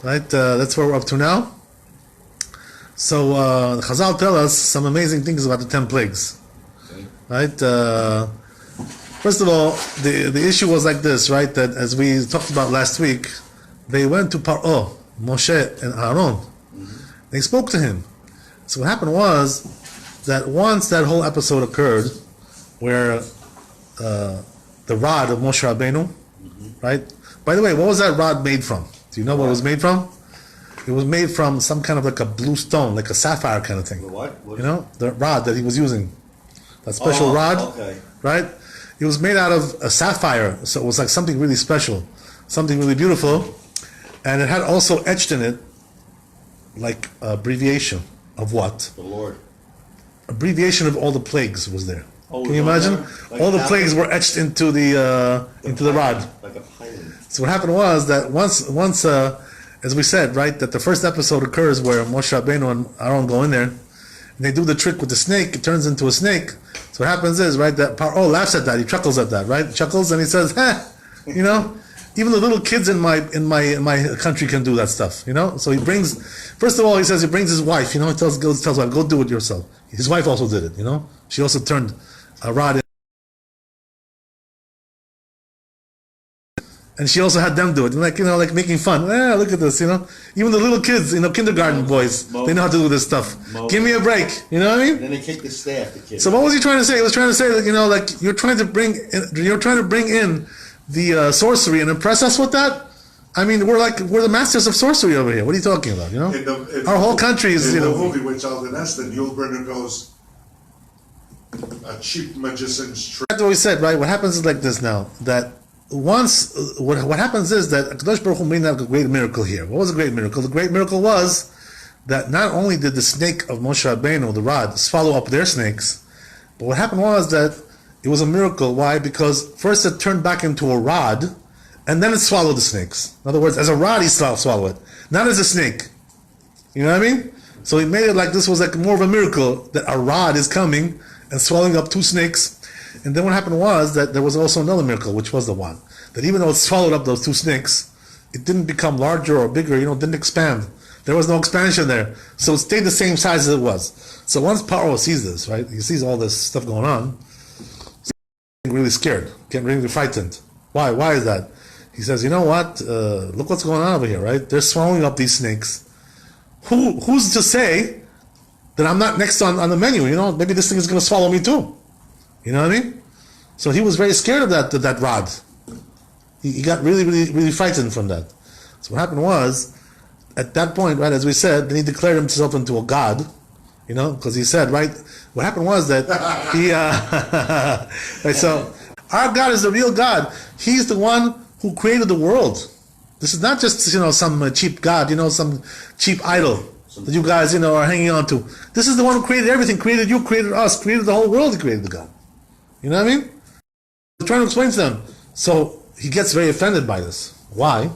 right? That's where we're up to now. So Chazal tell us some amazing things about the 10 plagues, right? First of all, the issue was like this, right? That as we talked about last week, they went to Paro, Moshe and Aaron. They spoke to him. So what happened was that once that whole episode occurred, where the rod of Moshe Rabbeinu, right? By the way, what was that rod made from? Do you know what it was made from? It was made from some kind of like a blue stone, like a sapphire kind of thing. The what? You know, the rod that he was using, that special rod, right? It was made out of a sapphire, so it was like something really special, something really beautiful, and it had also etched in it like abbreviation of what? The Lord. Abbreviation of all the plagues was there. Oh, can you imagine? Like all the plagues were etched into the rod. Like a pilot. So what happened was that once as we said, right, that the first episode occurs where Moshe Rabbeinu and Aaron go in there, and they do the trick with the snake. It turns into a snake. So what happens is, right, that Paro laughs at that. He chuckles at that, right? Chuckles and he says, you know, even the little kids in my country can do that stuff, you know. So he brings, first of all, he says he brings his wife. You know, he tells wife, go do it yourself. His wife also did it. You know, she also turned a rod in. And she also had them do it, like, you know, like making fun. Look at this, you know. Even the little kids, you know, kindergarten boys, they know how to do this stuff. Give me a break, you know what I mean? And then they kick the staff, the kids. So what was he trying to say? He was trying to say that, you know, like you're trying to bring in the sorcery and impress us with that. I mean, we're the masters of sorcery over here. What are you talking about? You know, our whole country is. In you the know, movie with Charlton Heston, Yul Brynner goes, a cheap magician's trick. That's what we said, right? What happens is like this now, that once, what happens is that Kadosh Baruch Hu made a great miracle here. What was a great miracle? The great miracle was that not only did the snake of Moshe Rabbeinu, the rod, swallow up their snakes, but what happened was that it was a miracle. Why? Because first it turned back into a rod, and then it swallowed the snakes. In other words, as a rod, he swallowed it, not as a snake. You know what I mean? So he made it like this was like more of a miracle, that a rod is coming and swallowing up two snakes. And then what happened was that there was also another miracle, which was the one that even though it swallowed up those two snakes, it didn't become larger or bigger, you know, it didn't expand. There was no expansion there. So it stayed the same size as it was. So once Paro sees this, right, he sees all this stuff going on, he's getting really scared, getting really frightened. Why? Why is that? He says, you know what, look what's going on over here, right? They're swallowing up these snakes. Who's to say that I'm not next on the menu, you know? Maybe this thing is going to swallow me too. You know what I mean? So he was very scared of that rod. He got really, really, really frightened from that. So what happened was, at that point, right, as we said, then he declared himself into a god, you know, because he said, right, what happened was that he, right, so our God is the real God. He's the one who created the world. This is not just, you know, some cheap god, you know, some cheap idol that you guys, you know, are hanging on to. This is the one who created everything, created you, created us, created the whole world. He created the God. You know what I mean? I'm trying to explain to them. So he gets very offended by this. Why?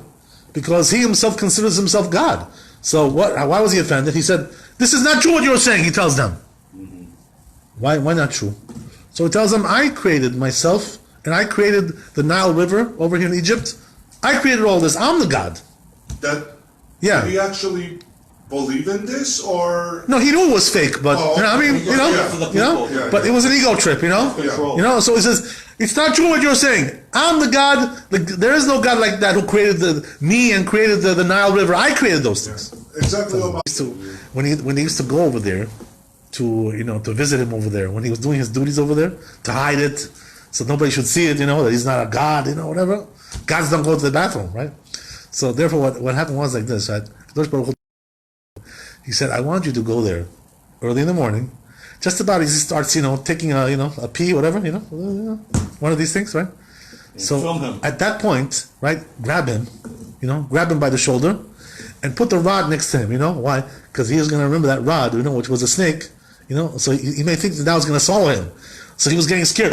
Because he himself considers himself God. So why was he offended? He said, this is not true what you're saying, he tells them. Why not true? So he tells them, I created myself, and I created the Nile River over here in Egypt. I created all this. I'm the God. Did he actually believe in this, or no? He knew it was fake, but you know, I mean, but it was an ego trip, you know. You know, so he says, it's not true what you're saying. I'm the God. There is no God like that who created me and created the Nile River. I created those things. Exactly. So when he used to go over there to visit him over there, when he was doing his duties over there, to hide it so nobody should see it, you know, that he's not a God, you know, whatever. Gods don't go to the bathroom, right? So therefore, what happened was like this, right? He said, I want you to go there early in the morning. Just about as he starts, you know, taking a pee, whatever, you know, one of these things, right? And so at that point, right, grab him by the shoulder, and put the rod next to him. You know why? Because he was going to remember that rod, you know, which was a snake. You know, so he may think that was going to swallow him. So he was getting scared.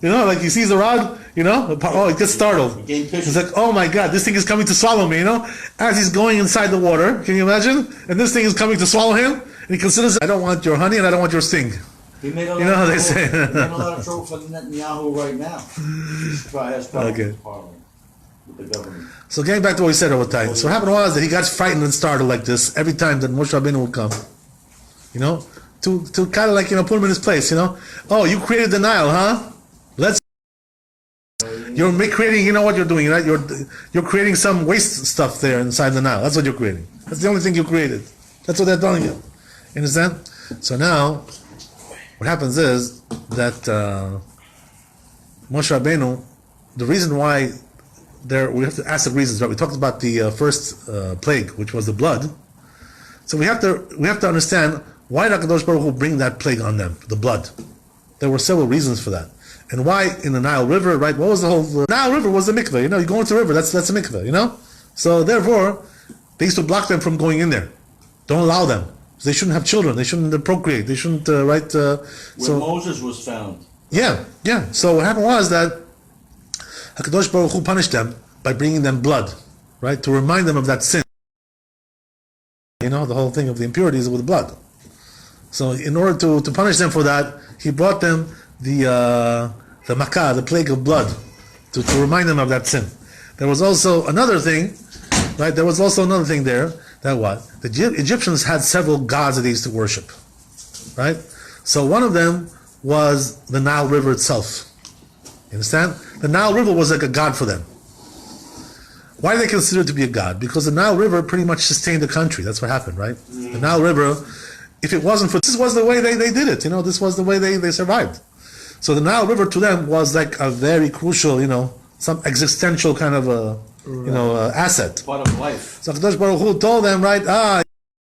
You know, like he sees the rod, you know, he gets startled. He's like, oh my God, this thing is coming to swallow me, you know? As he's going inside the water, can you imagine? And this thing is coming to swallow him, and he considers, I don't want your honey and I don't want your sting. He made a you know how they say. He made a lot of trouble for Netanyahu right now. Okay. with the government. So getting back to what we said all the time. So what happened was that he got frightened and started like this every time that Moshe Rabbeinu would come. You know? To kind of like, put him in his place, Oh, you created the Nile, huh? You're creating, what you're doing, right? You're creating some waste stuff there inside the Nile. That's what you're creating. That's the only thing you created. That's what they're telling you. You understand? So now, what happens is that Moshe Rabbeinu, the reason why we have to ask the reasons, right? We talked about the first plague, which was the blood. So we have to understand why did HaKadosh Baruch Hu bring that plague on them, the blood. There were several reasons for that. And why in the Nile River, right? What was the whole... Nile River was the mikveh, you go into the river, that's a mikveh, So therefore, they used to block them from going in there. Don't allow them. They shouldn't have children, they shouldn't procreate, they shouldn't, right? Where Moses was found. Yeah. So what happened was that HaKadosh Baruch Hu punished them by bringing them blood, right? To remind them of that sin. The whole thing of the impurities with blood. So in order to punish them for that, he brought them the makkah, the plague of blood, to remind them of that sin. There was also another thing, right? There was also another thing there, that what? The Egyptians had several gods that they used to worship, right? So one of them was the Nile River itself. You understand? The Nile River was like a god for them. Why do they consider it to be a god? Because the Nile River pretty much sustained the country. That's what happened, right? The Nile River, if it wasn't for... This was the way they did it, this was the way they survived. So the Nile River to them was like a very crucial, some existential kind of asset. Part of life. So HaKadosh Baruch Hu told them, right,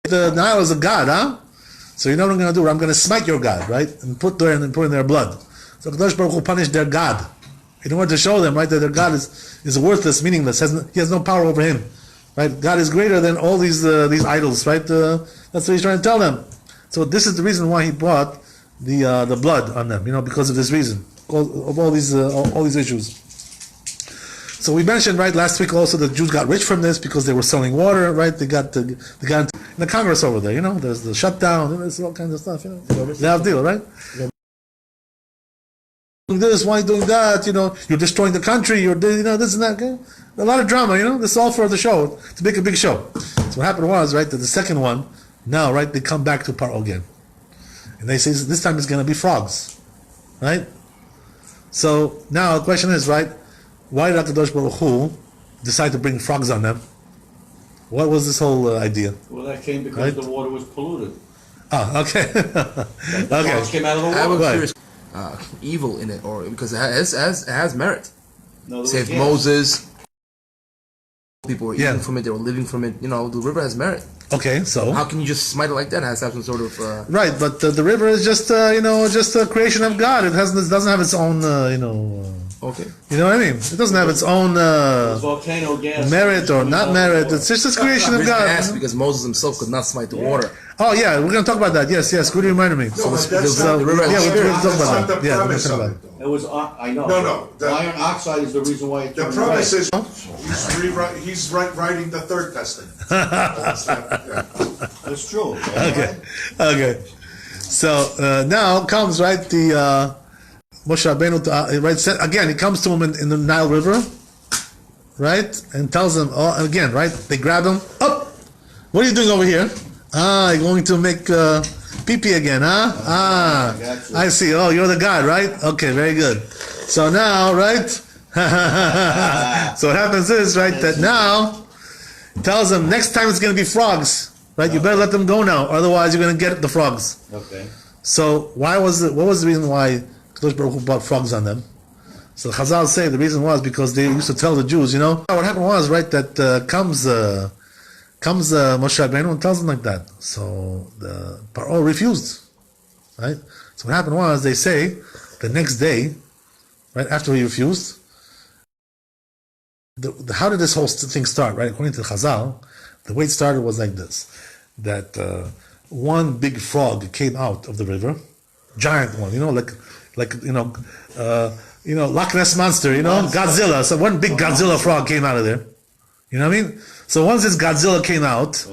the Nile is a god, huh? So you know what I'm going to do? I'm going to smite your god, right? And put in their blood. So HaKadosh Baruch Hu punished their god in order to show them, right, that their god is worthless, meaningless. He has no power over him, right? God is greater than all these idols, right? That's what he's trying to tell them. So this is the reason why he brought the blood on them, because of this reason, of all these issues. So we mentioned, right, last week also the Jews got rich from this because they were selling water, right? They got into the Congress over there, there's the shutdown, there's all kinds of stuff, They have deal, right? Doing this, why doing that? You're destroying the country. You're this and that. Okay? A lot of drama. This is all for the show to make a big show. So what happened was, right, that the second one now, right, they come back to Paro again, and they say this time it's going to be frogs, right? So now the question is, right, why did HaKadosh Baruch Hu decide to bring frogs on them? What was this whole idea? Well, that came because the water was polluted. Oh, okay. Okay. Frogs came out of the water. I was curious. Evil in it, or because it has merit. No, Saved Moses. People were eating from it; they were living from it. The river has merit. Okay, so how can you just smite it like that? It has to have some sort of right, but the river is just just a creation of God. It doesn't have its own okay. You know what I mean? It doesn't have its own volcano gas merit or not merit. It's just a creation of God. Because Moses himself could not smite the water. Oh yeah, we're going to talk about that. Yes, good you reminded me. No, but that's not, the river yeah, we're going to talk about not that. the Yeah, we're going premise to talk of about it, it. though. It was, I know. No. Iron oxide is the reason why it The turned premise red. is he's writing the third testament. That's That's true. Okay. So now comes, right, the Moshe Rabbeinu, right, again, he comes to him in the Nile River, right, and tells him, again, right, they grab him, up, what are you doing over here? You're going to make pee-pee again, huh? I see, you're the god, right? Okay, very good. So now, right, so what happens is, right, that now, tells him, next time it's going to be frogs, right, you better let them go now, otherwise you're going to get the frogs. Okay. So what was the reason why Kadosh Baruch Hu brought frogs on them? So Chazal say the reason was because they used to tell the Jews, what happened was, right, that comes Moshe Rabbeinu and tells them like that. So the Paro refused, right? So what happened was, they say the next day, right after he refused, how did this whole thing start, right? According to Chazal, the way it started was like this: that one big frog came out of the river, giant one, like Loch Ness monster, Godzilla. So one big Godzilla frog came out of there. You know what I mean? So once this Godzilla came out,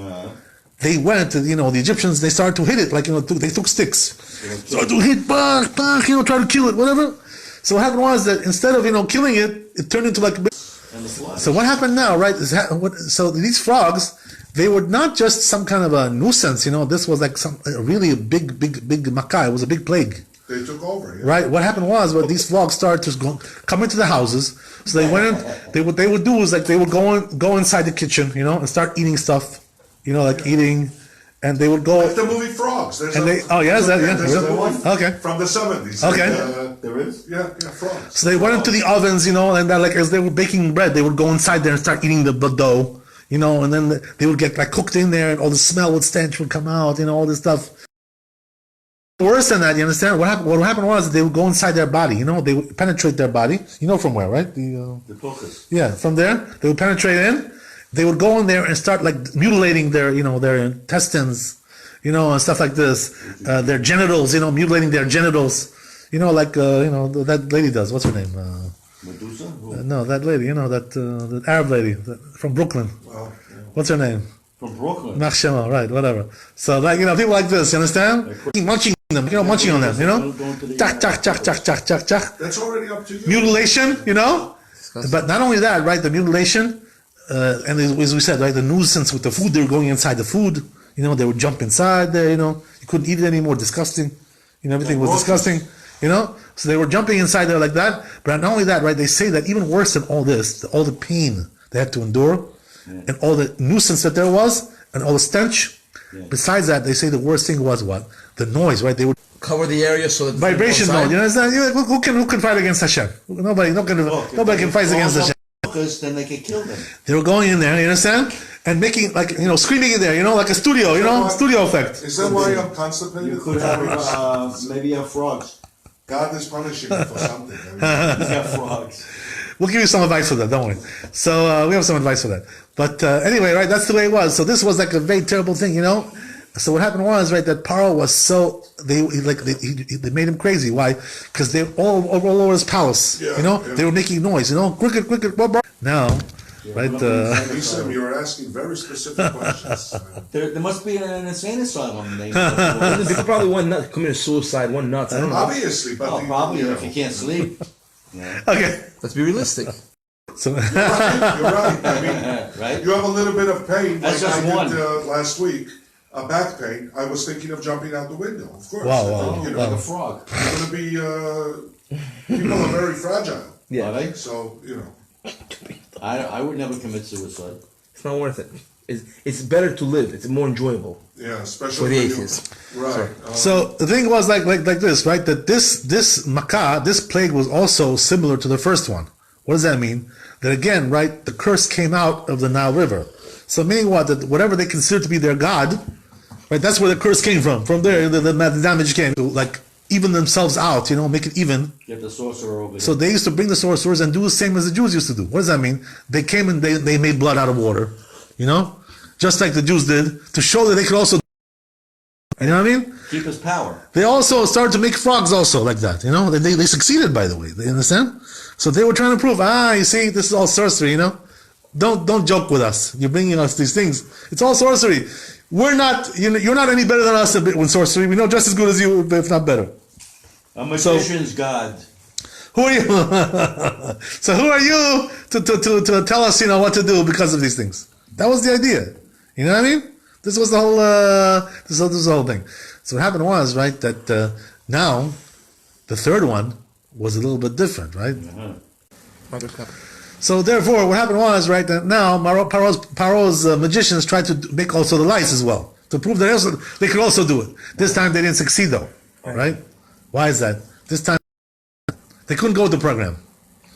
they went, the Egyptians, they started to hit it, they took sticks. Started to hit, try to kill it, whatever. So what happened was that instead of, killing it, it turned into like a big... And the flood. So what happened now, right? So these frogs, they were not just some kind of a nuisance, this was like really a big makkah. It was a big plague. They took over, yeah. Right? What happened was, these frogs started to come into the houses. So they went in, what they would do is like they would go inside the kitchen, and start eating stuff, eating, and they would go. Like the movie Frogs. There's And there's really? the one Okay. from the 70s. Okay. There is? Yeah, Frogs. So they went into the ovens, and then like as they were baking bread, they would go inside there and start eating the dough, and then they would get like cooked in there, and all the smell would stench would come out, all this stuff. Worse than that, you understand? What happened was they would go inside their body, they would penetrate their body. You know from where, right? The focus. Yeah, from there they would penetrate in. They would go in there and start like mutilating their, their intestines, and stuff like this. Their genitals, mutilating their genitals, like that lady does. What's her name? Medusa? No, that lady, the Arab lady from Brooklyn. Well, What's her name? From Brooklyn. Machshema, right? Whatever. So like people like this, you understand? Munching them, munching on them, Chak, chak, chak, chak, chak, chak, chak. that's already up to you. Mutilation, But not only that, right? The mutilation, and as we said, right, the nuisance with the food, they were going inside the food. They would jump inside there. You couldn't eat it anymore. Disgusting. Everything was disgusting. So they were jumping inside there like that. But not only that, right? They say that even worse than all this, all the pain they had to endure, and all the nuisance that there was, and all the stench. Yeah. Besides that, they say the worst thing was what? The noise, right? They would cover the area so that vibration noise. You understand? Who can fight against Hashem? Nobody can fight against Hashem. Then they can kill them. They were going in there, you understand? And making like screaming in there, like a studio, studio effect. Is that why I'm constipated? You could have maybe have frogs. God is punishing me for something. Yeah, frogs. We'll give you some advice for that, don't worry. So we have some advice for that. But anyway, right, that's the way it was. So this was like a very terrible thing, So what happened was, right, that Paro was so they made him crazy. Why? Because they all over his palace. Yeah, They were making noise. Cricket. Blah, blah. Now, right? Lisa, you're asking very specific questions. There must be an insane asylum named. People probably one nut committed suicide, one nuts. I don't know. Obviously, but probably if you can't sleep. Yeah. Okay. Let's be realistic. So you're right. I mean, right? You have a little bit of pain, That's like just I one. did last week. A back pain. I was thinking of jumping out the window. Of course. Wow. Like a frog. You're going to be. People are very fragile. Yeah. Are they? So I would never commit suicide. It's not worth it. It's better to live. It's more enjoyable. Yeah, especially for the when atheists. Right. So the thing was like this, right? That this makkah, this plague was also similar to the first one. What does that mean? That again, right? The curse came out of the Nile River. So meaning what? That whatever they considered to be their god, right? That's where the curse came from. From there, the damage came to like even themselves out. Make it even. Get the sorcerer over here. So they used to bring the sorcerers and do the same as the Jews used to do. What does that mean? They came and they made blood out of water. Just like the Jews did, to show that they could also, you know what I mean? Keep his power. They also started to make frogs also like that, They succeeded, by the way. You understand? So they were trying to prove, you see, this is all sorcery, Don't joke with us. You're bringing us these things. It's all sorcery. We're not, you're not any better than us with sorcery. We know just as good as you, if not better. A magician's god. Who are you? So who are you to tell us, what to do because of these things? That was the idea. You know what I mean? This was the whole this was the whole thing. So what happened was, right, that now the third one was a little bit different, right? Uh-huh. So therefore, what happened was, right, that now Paro's magicians tried to make also the lice as well to prove that they could also do it. This time they didn't succeed though, right? Why is that? This time they couldn't go with the program.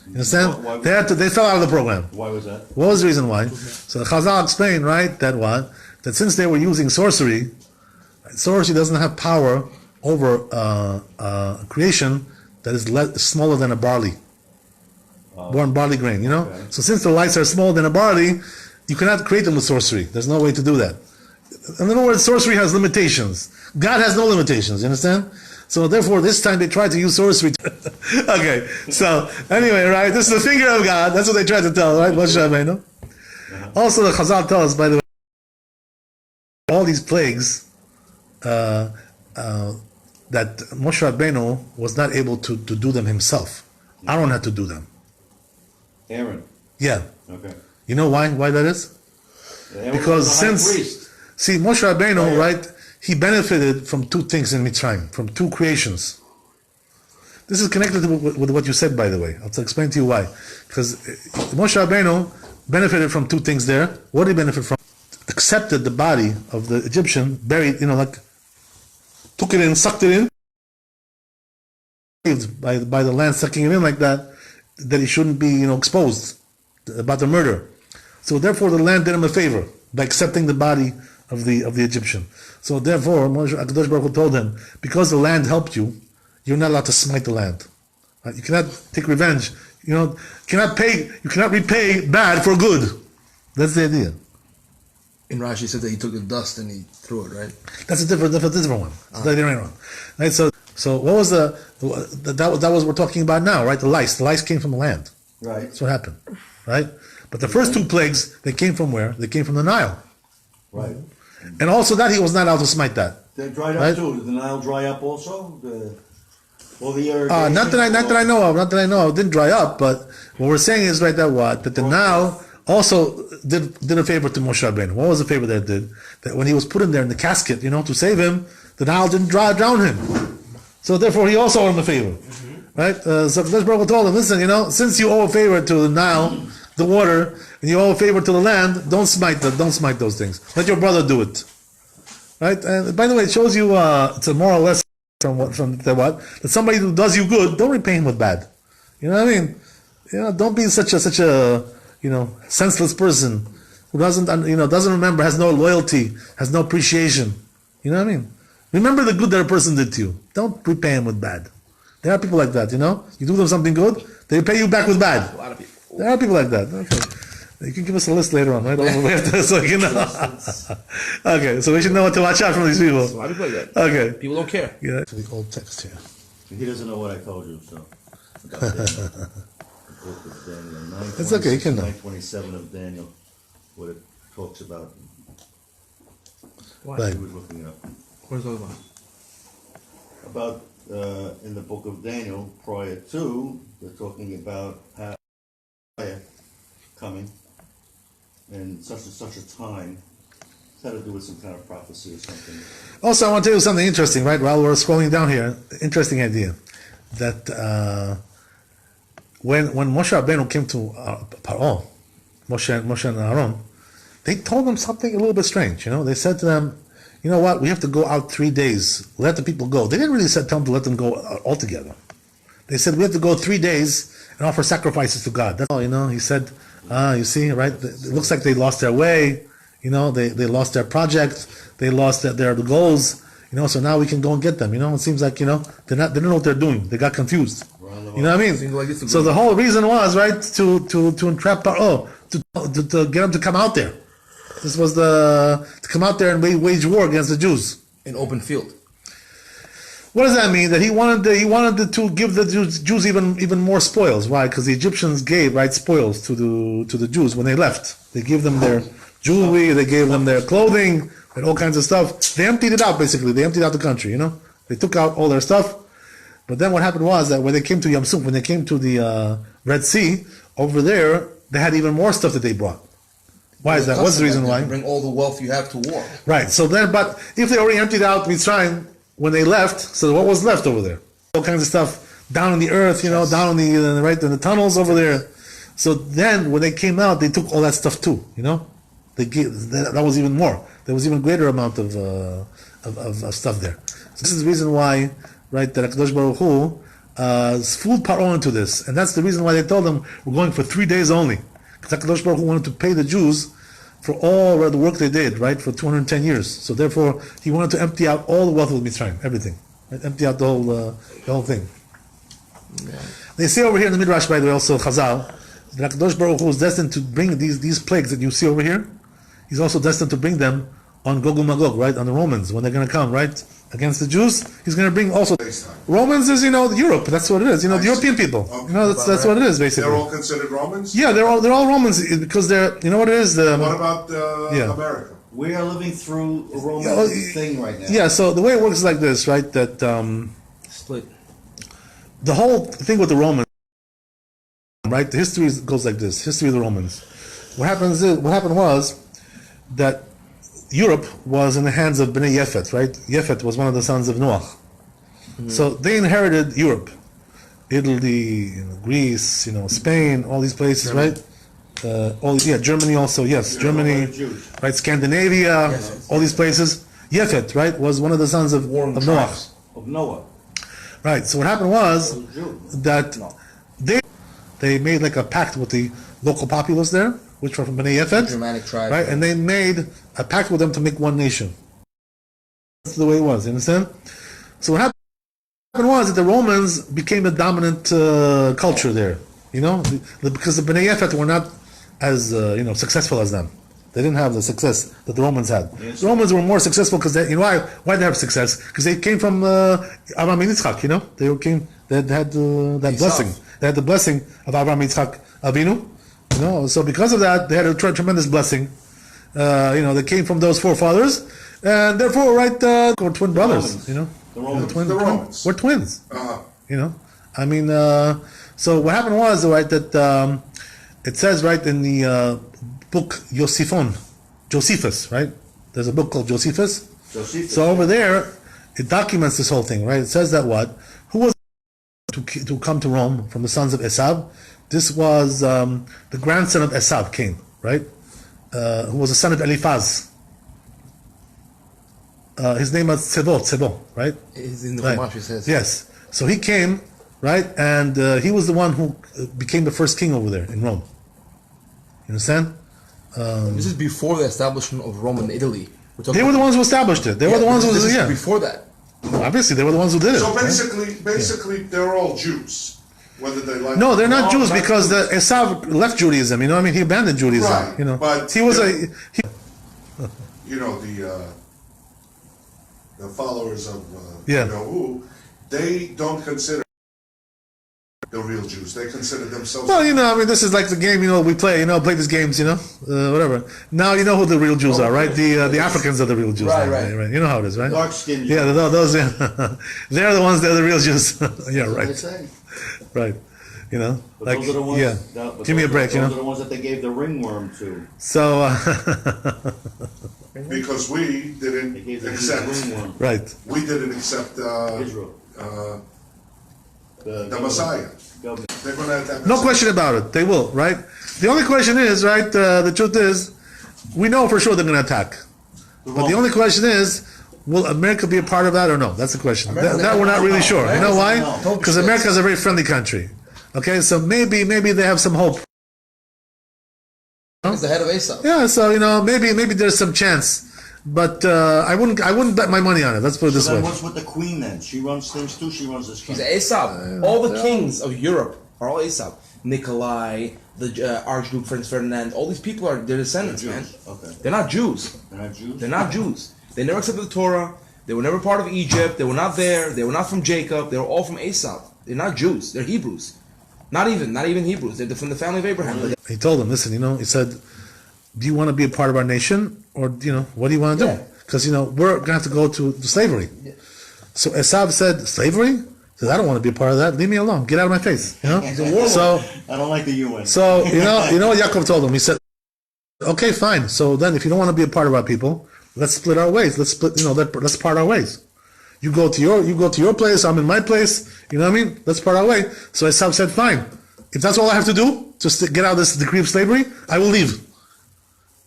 You understand? They fell out of the program. Why was that? What was the reason why? So the Chazal explained, right, that since they were using sorcery doesn't have power over creation that is smaller than a barley. Born barley grain, Okay. So since the lights are smaller than a barley, you cannot create them with sorcery. There's no way to do that. In other words, sorcery has limitations. God has no limitations, you understand? So therefore, this time they tried to use sorcery. Okay, so anyway, right, this is the finger of God. That's what they tried to tell, right? Also, the Chazal tells us, by the way, all these plagues that Moshe Rabbeinu was not able to do them himself. Aaron had to do them. Aaron. Yeah. Okay. You know why? Why that is? Aaron Because was the high since priest. see Moshe Rabbeinu, Oh, yeah. right? He benefited from two things in Mitzrayim, from two creations. This is connected with what you said, by the way. I'll explain to you why. Because Moshe Rabbeinu benefited from two things there. What did he benefit from? Accepted the body of the Egyptian, buried, like took it in, sucked it in, by the land sucking it in like that he shouldn't be, exposed about the murder. So therefore, the land did him a favor by accepting the body of the Egyptian. So therefore, Akadosh Baruch Hu told him, because the land helped you, you're not allowed to smite the land. Right? You cannot take revenge. You cannot repay bad for good. That's the idea. In Rashi, said that he took the dust and he threw it, right? That's a different one. Right? So what was that was we're talking about now, right? The lice. The lice came from the land. Right. That's what happened, right? But the first two plagues, they came from where? They came from the Nile. Right. And also that he was not allowed to smite that. They dried up Right? too. Did the Nile dry up also? All the irrigation? Not that I know of. It didn't dry up, but what we're saying is right that the Nile also did a favor to Moshe Rabbeinu. What was the favor that it did? That when he was put in there in the casket, to save him, the Nile didn't drown him. So therefore, he also owed him a favor, right? So Kadosh Baruch Hu told him, listen, since you owe a favor to the Nile, the water, and you owe a favor to the land, don't smite those things. Let your brother do it, right? And by the way, it shows you it's a moral lesson that somebody who does you good, don't repay him with bad. You know what I mean? Don't be such a senseless person who doesn't remember, has no loyalty, has no appreciation. You know what I mean? Remember the good that a person did to you. Don't repay him with bad. There are people like that, You do them something good, they repay you back with bad. A lot of people. There are people like that. Okay. You can give us a list later on, right? Okay, so we should know what to watch out from these people. A lot of people like that. Okay. People don't care. Yeah, to the old text here. He doesn't know what I told you, so. About Daniel. The book of Daniel. It's okay, you can know. 927 of Daniel, what it talks about. Why? Right. He was looking it up. What is it all about? About, in the book of Daniel, prior to, they're talking about how coming, and such a time. It's had to do with some kind of prophecy or something. Also, I want to tell you something interesting, right? While we're scrolling down here, interesting idea that when Moshe Rabbeinu came to Paro, Moshe and Aaron, they told them something a little bit strange. They said to them, "You know what? We have to go out 3 days. Let the people go." They didn't really tell them to let them go altogether. They said we have to go 3 days and offer sacrifices to God. That's all. He said, "You see, right? It looks like they lost their way. They lost their project. They lost their goals. So now we can go and get them. It seems like they don't know what they're doing. They got confused. You know what I mean? Like So the whole reason was right to entrap Paro, to get them to come out there. This was to come out there and wage war against the Jews. An open field. What does that mean? That he wanted to give the Jews even more spoils. Why? Because the Egyptians gave spoils to the Jews when they left. They gave them their jewelry, they gave them their clothing, and all kinds of stuff. They emptied it out basically. They emptied out the country. They took out all their stuff. But then what happened was that when they came to Yam Suf, when they came to the Red Sea, over there they had even more stuff that they brought. Why is that? What's the reason why? Bring all the wealth you have to war. Right. So then, but if they already emptied out Mitzrayim when they left, so what was left over there? All kinds of stuff down in the earth, down in the tunnels over there. So then, when they came out, they took all that stuff too. They gave that was even more. There was even greater amount of stuff there. So this is the reason why, right? That Hakadosh Baruch Hu fooled Paro into this, and that's the reason why they told them we're going for 3 days only. Because HaKadosh Baruch Hu wanted to pay the Jews for all the work they did, right, for 210 years. So therefore, he wanted to empty out all the wealth of Mitzrayim, everything. Right? Empty out the whole thing. Yeah. They say over here in the Midrash, by the way, also Chazal, that HaKadosh Baruch Hu is destined to bring these plagues that you see over here. He's also destined to bring them on Gog and Magog, right, on the Romans, when they're going to come, right, against the Jews. He's going to bring also... Romans is, Europe. That's what it is. The European people. Okay. That's what it is, basically. They're all considered Romans? Yeah, they're all Romans because they're. You know what it is? What about America? We are living through a Roman thing right now. Yeah. So the way it works is like this, right? That Split. the whole thing with the Romans right? The history goes like this: history of the Romans. What happened was that Europe was in the hands of Bnei Yefet, right? Yefet was one of the sons of Noah. So they inherited Europe, Italy, Greece, Spain, all these places, right? Germany also, yes, Germany, right? Scandinavia, all these places. Yefet, right, was one of the sons of Noah. Of Noah. Right. So what happened was that they made like a pact with the local populace there, which were from Bnei Yefet, Germanic tribe, right? And they made a pact with them to make one nation. That's the way it was. You understand? So what happened was that the Romans became the dominant culture there. Because the Bnei Yefet were not as successful as them. They didn't have the success that the Romans had. Yes. The Romans were more successful because why did they have success? Because they came from Abraham and Yitzchak. They had that blessing. They had the blessing of Abraham, Yitzchak, Avinu. So because of that, they had a tremendous blessing. They came from those forefathers, and therefore, right, were twin brothers. The Romans. The Romans. We're twins. Uh-huh. So what happened was, right, that it says, right, in the book Josephus, right? There's a book called Josephus. So over there, it documents this whole thing, right? It says that who was to come to Rome from the sons of Esav? This was the grandson of Esav came, right? Who was the son of Eliphaz. His name was Sebo, right? It's in the Right. Chumash, it says. Yes. So he came, right? And he was the one who became the first king over there in Rome. You understand? This is before the establishment of Rome in Italy. They were the ones who established it. They were the ones who this is yeah. before that. Obviously, they were the ones who did it. So right? basically, they're all Jews, whether they like. No, they're not it or Jews because Esav left Judaism. He abandoned Judaism. Right, but he was the followers of Yeah. who they don't consider the real Jews. They consider themselves. Well, this is like the game. We play. Play these games. Whatever. Now you know who the real Jews are, right? The Africans are the real Jews. Right, now, right. You know how it is, right? Dark-skinned Jews. Yeah, those. They're the ones. They're the real Jews. Yeah, That's what right. they say. Right. But those are the ones, yeah. Give me a break. Those are the ones that they gave the ringworm to. So. Because we didn't They gave the accept. ringworm. Right. We didn't accept Israel. The Messiah. Government. They're going to attack. No us. question about it. They will, right? The only question is, right? The truth is, we know for sure they're going to attack. But the only question is, will America be a part of that or no? That's the question. That we're not really sure. You know why? Because America is a very friendly country. Okay, so maybe they have some hope. He's the head of Esau. Yeah, so maybe there's some chance, but I wouldn't bet my money on it. Let's put it this So then way. what's with the queen then? She runs things too. She runs this He's country. Esau. All the kings of Europe are all Esau. Nikolai, the Archduke Prince Ferdinand, all these people are their descendants, man. Okay. They're not Jews. They're not Jews? They're not Jews. They never accepted the Torah. They were never part of Egypt. They were not there. They were not from Jacob. They were all from Esau. They're not Jews. They're Hebrews. Not even Hebrews. They're from the family of Abraham. He told him, listen, he said, do you want to be a part of our nation, or what do you want to do? Yeah. Because we're going to have to go to slavery. Yeah. So Esav said, slavery? He said, I don't want to be a part of that. Leave me alone. Get out of my face. He's a warlord. So I don't like the UN. So you know what Yaakov told him. He said, "Okay, fine. So then, if you don't want to be a part of our people, let's split our ways. Let's split. Let's part our ways. You go to your place. I'm in my place. You know what I mean? Let's part our way." So Esau said, "Fine. If that's all I have to do, just to get out of this decree of slavery, I will leave."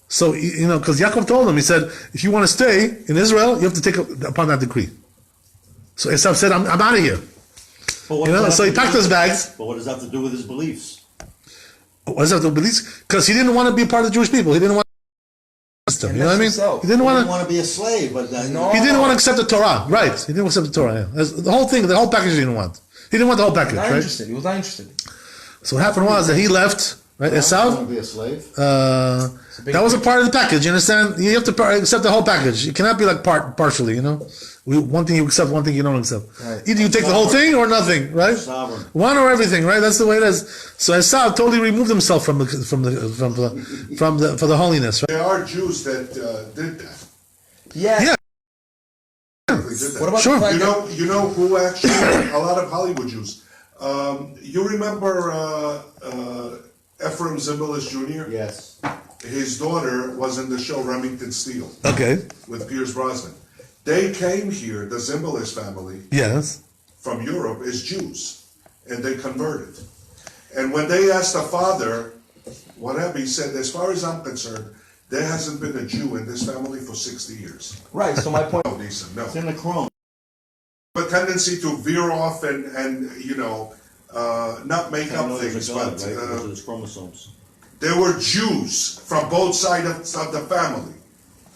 So because Yaakov told him, he said, "If you want to stay in Israel, you have to take upon that decree." So Esau said, "I'm out of here." So he packed his bags. But what does that have to do with his beliefs? What does that have to do with beliefs? Because he didn't want to be a part of the Jewish people. He didn't want system. You know what I mean? He didn't He want didn't want to be a slave, but then He didn't want to accept the Torah, right? He didn't accept the Torah. Yeah. The whole thing, the whole package, he didn't want. He didn't want the whole package, Not right? interested. He was not interested. So what happened was that he left, right? want Esau. to be a slave. That was a part of the package. You understand? You have to accept the whole package. You cannot be like partially. One thing you accept, one thing you don't accept. Right. Either you take the whole thing or nothing, right? Sovereign. One or everything, right? That's the way it is. So Esau totally removed himself from the for the holiness, right? There are Jews that did that. Yeah. Yeah. They did that. What about Sure. the fact that You know who actually? A lot of Hollywood Jews. You remember Ephraim Zimbalist Jr.? Yes. His daughter was in the show Remington Steele Okay. with Pierce Brosnan. They came here, the Zimbalist family, Yes. from Europe as Jews, and they converted. And when they asked the father what happened, he said, as far as I'm concerned, there hasn't been a Jew in this family for 60 years. Right. So my point. No, Nissan, no. It's in the Chrome. A tendency to veer off and not make I up know there's things, a God, but right? Because of his chromosomes. there were Jews from both sides of the family.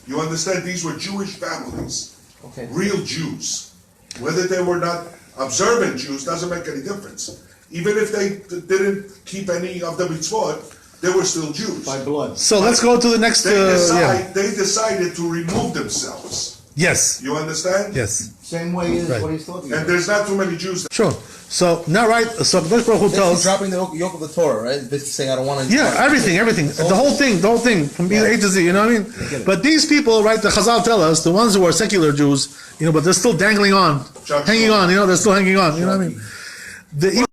You understand? These were Jewish families, Okay. real Jews. Whether they were not observant Jews doesn't make any difference. Even if they didn't keep any of the mitzvot, they were still Jews. By blood. So let's go to the next. They decided to remove themselves. Yes. You understand? Yes. Same way is Right. what he's talking And about. there's not too many Jews. Sure. So now, right? So Kadosh Baruch Hu tells. dropping the yoke of the Torah, right? Basically saying I don't want to. Yeah, everything, the whole thing, from A to Z. You know what I mean? But these people, right? The Chazal tell us, the ones who are secular Jews, but they're still dangling on, hanging on. They're still hanging on. You know what I mean?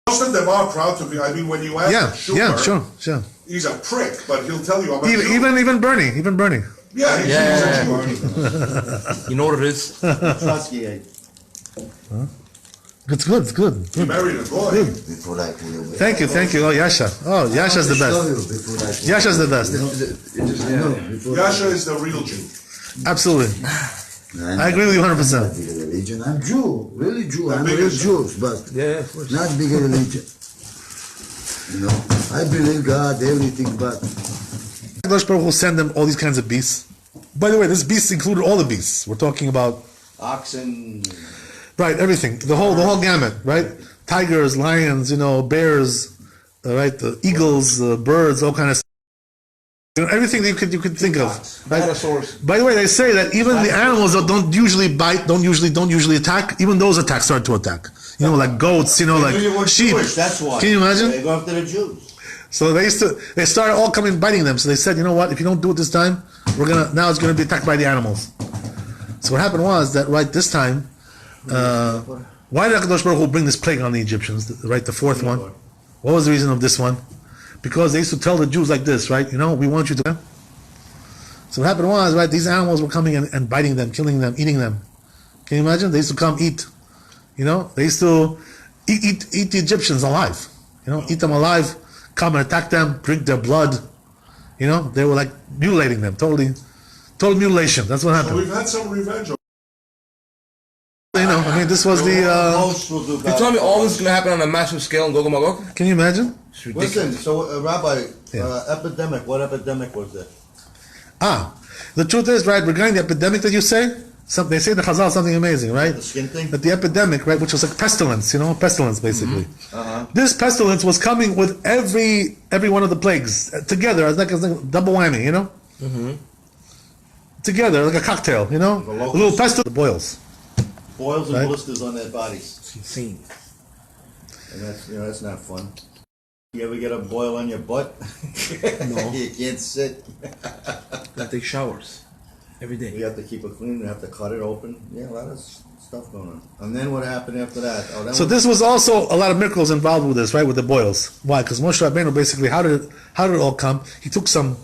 Most of them are proud to be. I mean, when you ask Schumer, sure. he's a prick, but he'll tell you I'm a Jew. Even Bernie. Yeah, he's Yeah. a Jew. You know what it is? Trotsky ate. It's good. He married a boy. Before I tell you. Thank you. Oh, Yasha. Oh, Yasha's the best. Yasha's the best. Yasha is the real Jew. Absolutely. I agree with you 100%. Big religion. I'm Jew, really Jew. I'm bigger real Jew. Jews, but Yeah, of course. not big religion. I believe God, everything, but Kadosh Baruch Hu send them all these kinds of beasts. By the way, this beast included all the beasts. We're talking about Oxen. right, everything, the whole gamut, right? Tigers, lions, bears, right? The eagles, birds, all kind of stuff. Everything that you could think of. Right? Dinosaurs. By the way, they say that even the animals that don't usually bite, don't usually attack, even those start to attack. Like goats, They knew you like were sheep. Jewish, that's why. Can you imagine? They go after the Jews. So they started all coming biting them. So they said, you know what? If you don't do it this time, now it's gonna be attacked by the animals. So what happened was that right this time, why did HaKadosh Baruch Hu bring this plague on the Egyptians? Right, the fourth one. What was the reason of this one? Because they used to tell the Jews like this, right? We want you to. So what happened was, right? These animals were coming and biting them, killing them, eating them. Can you imagine? They used to come eat. They used to eat the Egyptians alive. Eat them alive, come and attack them, drink their blood. They were like mutilating them, total mutilation. That's what So happened. we've had some revenge. This was the. Most will do You tell me all this is going to happen on a massive scale in Gog and Magog? Can you imagine? It's ridiculous. Listen, so Rabbi, Yeah. epidemic. What epidemic was it? The truth is, right, regarding the epidemic that you say, they say the Chazal something amazing, right? The skin thing. That the epidemic, right, which was like pestilence, pestilence basically. This pestilence was coming with every one of the plagues together, as like a double whammy, Together, like a cocktail, a little pestilence, the boils. Boils and Right. blisters on their bodies, It's insane. and that's not fun. You ever get a boil on your butt? No. You can't sit. I take showers every day. You have to keep it clean. You have to cut it open. Yeah, a lot of stuff going on. And then what happened after that? So this was also a lot of miracles involved with this, right? With the boils. Why? Because Moshe Rabbeinu basically, how did it all come? He took some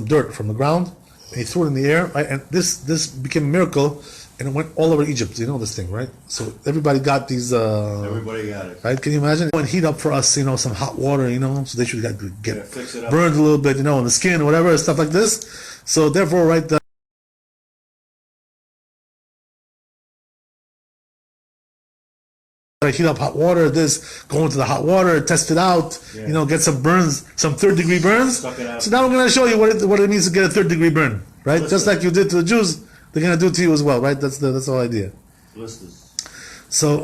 dirt from the ground and he threw it in the air, right? And this became a miracle, and it went all over Egypt. This thing, right? So everybody got these. Everybody got it. Right? Can you imagine? And heat up for us, some hot water, so they should get Fix it up. burned a little bit, in the skin or whatever, stuff like this. So therefore, right. Heat up hot water, go into the hot water, test it out, get some burns, some third-degree burns. Suck it out. So now I'm going to show you what it means to get a third-degree burn, right? Just like you did to the Jews, they're going to do it to you as well, right? That's the whole idea. Blisters. So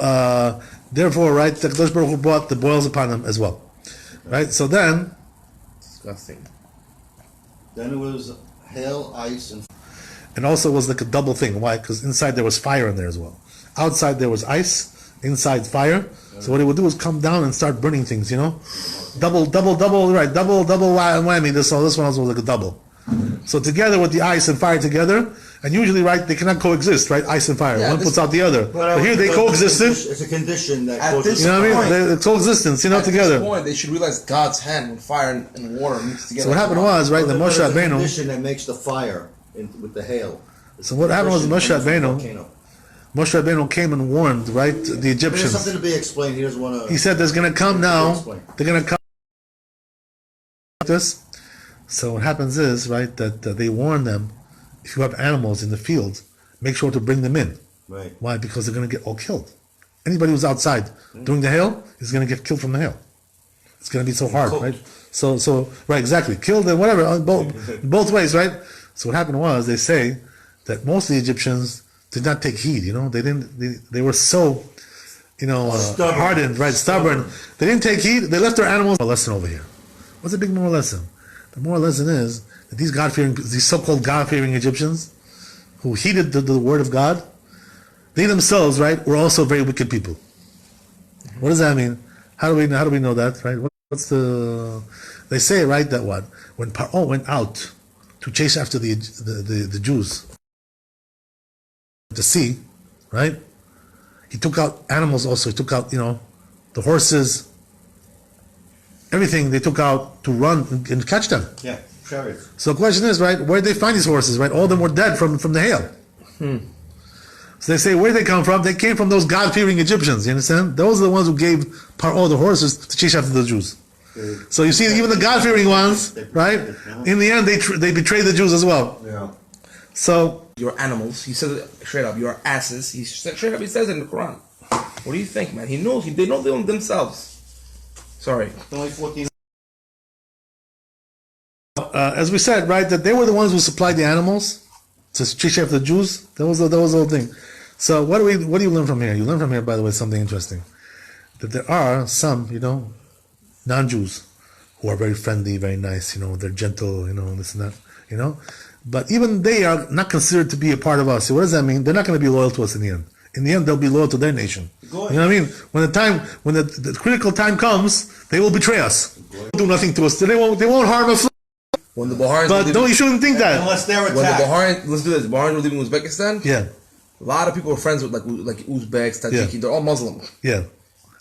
therefore, right, the Kadosh Baruch Hu brought the boils upon them as well, right? So then, Disgusting. Then it was hail, ice, and also it was like a double thing. Why? Because inside there was fire in there as well. Outside there was ice. Inside fire. So what it would do is come down and start burning things, double, right? Double whammy. This one also was like a double. So together with the ice and fire together, And usually, right, they cannot coexist, right? Ice and fire. Yeah, One this- puts out the other. But here they coexisted. It's a condition that At goes this You know what I mean? point- It's coexistence, you know, At together. this point, they should realize God's hand when fire and water mix together. So what happened was, right, the Moshe There's a Rabbeinu. condition that makes the fire with the hail. So what happened was Moshe Rabbeinu. Moshe Rabbeinu came and warned, right, the There's Egyptians. something to be explained. He doesn't want to. He said, "There's going to come now. They're going to come." This. So what happens is, right, that they warn them: if you have animals in the field, make sure to bring them in. Right. Why? Because they're going to get all killed. Anybody who's outside during the hail is going to get killed from the hail. It's going to be so hard, right? So right, exactly, killed and whatever, both ways, right? So what happened was, they say that most of the Egyptians did not take heed. You know, they were so, hardened, right, stubborn. They didn't take heed. They left their animals. A lesson over here. What's the big moral lesson? The moral lesson is that these so-called God-fearing Egyptians, who heeded the word of God, they themselves, right, were also very wicked people. What does that mean? How do we know that, right? They say, right, that what? When Paro went out to chase after the Jews, the sea, right? He took out animals also. He took out, the horses, everything they took out to run and catch them. Yeah, chariots. So the question is, right, where did they find these horses, right? All of them were dead from the hail. So they say, where did they come from? They came from those God-fearing Egyptians, you understand? Those are the ones who gave Paro the horses to chase after the Jews. So you see, even the God-fearing ones, right? In the end, they betrayed the Jews as well. Yeah. So You're animals. He says it straight up. You're asses. He says it in the Quran. What do you think, man? He knows. They know themselves. Sorry. Only 14. as we said, right, that they were the ones who supplied the animals to chase after the Jews. That was the whole thing. So what do you learn from here? You learn from here, by the way, something interesting. That there are some, non-Jews who are very friendly, very nice, they're gentle, this and that, But even they are not considered to be a part of us. So what does that mean? They're not going to be loyal to us in the end. In the end, they'll be loyal to their nation. You know what I mean? When the critical time comes, they will betray us. They'll do nothing to us. They won't harm us. When the Baharians But you shouldn't think that. Unless they're when the attacked. let's do this. Baharians were leaving Uzbekistan. Yeah, A lot of people were friends with like Uzbeks, Tajiki. Yeah. They're all Muslim. yeah.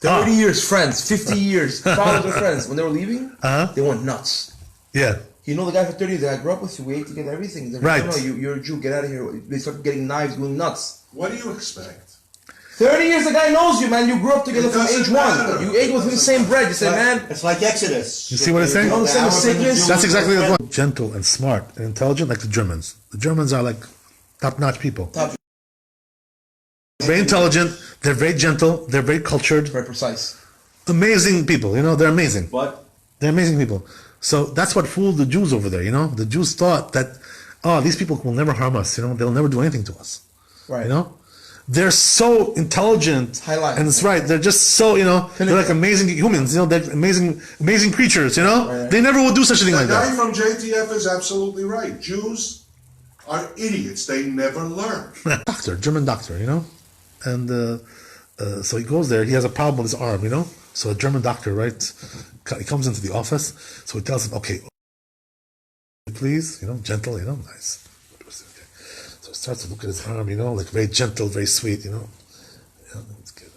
30 years friends, 50 years fathers were friends. When they were leaving, they went nuts. Yeah. You know the guy for 30 years, I grew up with you, we ate together, everything. They're Right. like, no, you're a Jew, get out of here. They start getting knives, going nuts. What do you expect? 30 years the guy knows you, man. You grew up together It from doesn't age matter. 1. You ate with him the same bread. You say, man, It's like Exodus. You see what I'm saying? You understand the sickness? That's exactly the point. Gentle and smart and intelligent, like the Germans. The Germans are like top-notch people. Top. Very intelligent. They're very gentle. They're very cultured. Very precise. Amazing people. They're amazing. But They're amazing people. So that's what fooled the Jews over there. The Jews thought that, these people will never harm us. They'll never do anything to us. Right. They're so intelligent, Highlight. and it's right. They're just so they're like amazing humans. They're amazing creatures. Right. They never would do such a thing The like guy that. from JTF is absolutely right. Jews are idiots. They never learn. German doctor, and so he goes there. He has a problem with his arm, So a German doctor, right? He comes into the office. So he tells him, "Okay, please, gentle, nice." Okay. So he starts to look at his arm, like very gentle, very sweet, it's good.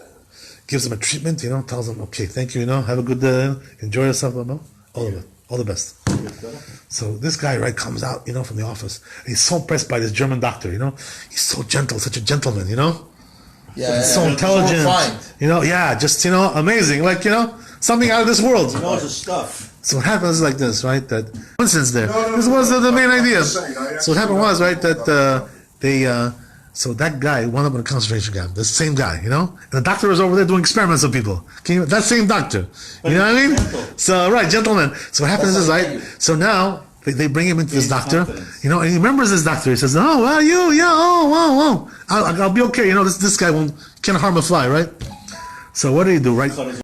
Gives him a treatment, tells him, "Okay, thank you, have a good day, enjoy yourself, all the best." So this guy, right, comes out, from the office, and he's so impressed by this German doctor, he's so gentle, such a gentleman, Yeah, so intelligent, just amazing, like something out of this world. he knows his stuff. So what happens is like this, right? That coincidence there. No, This was the main idea. I'm saying, I So what happened actually was, right, don't that so that guy wound up in a concentration camp. The same guy, and the doctor was over there doing experiments on people. That same doctor, you know what I mean? Gentle. So right, gentlemen. So what happens is, right? So now they bring him into this doctor, confidence. and he remembers this doctor. He says, "Oh, well, I'll be okay. This guy can't harm a fly, right?" So what did he do, right?